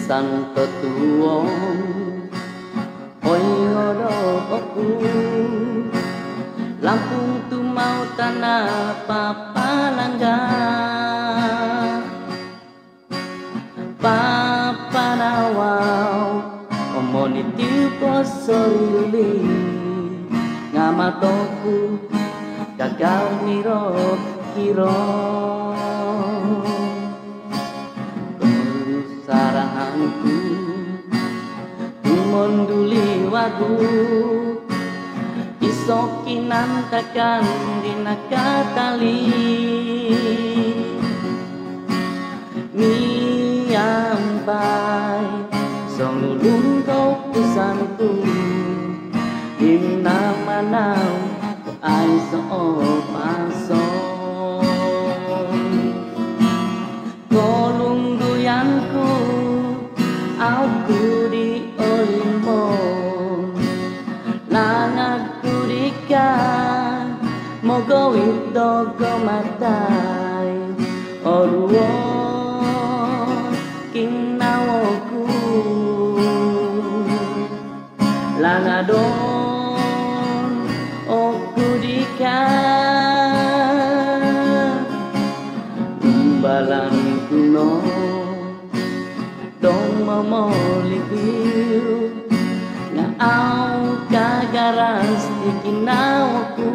santo tuong oi ngoroku Lampung tu mau tanah papalangga papanawau omoni tiu posorili ngamatoku gagal miro kiro sarahanku tumonduli wagu isokinan takkan dinakatali miampai songulung kau pesanku dimna manau ai so pasong kolung duyanku aku di olimbong langaku dikan mogo dogo matai oruo kinawoku langadon oku dikan umbalan kuno dong momolikiu nga au kagaras di kinawaku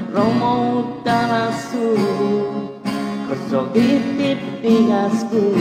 romo tarasu kosogitip pingasku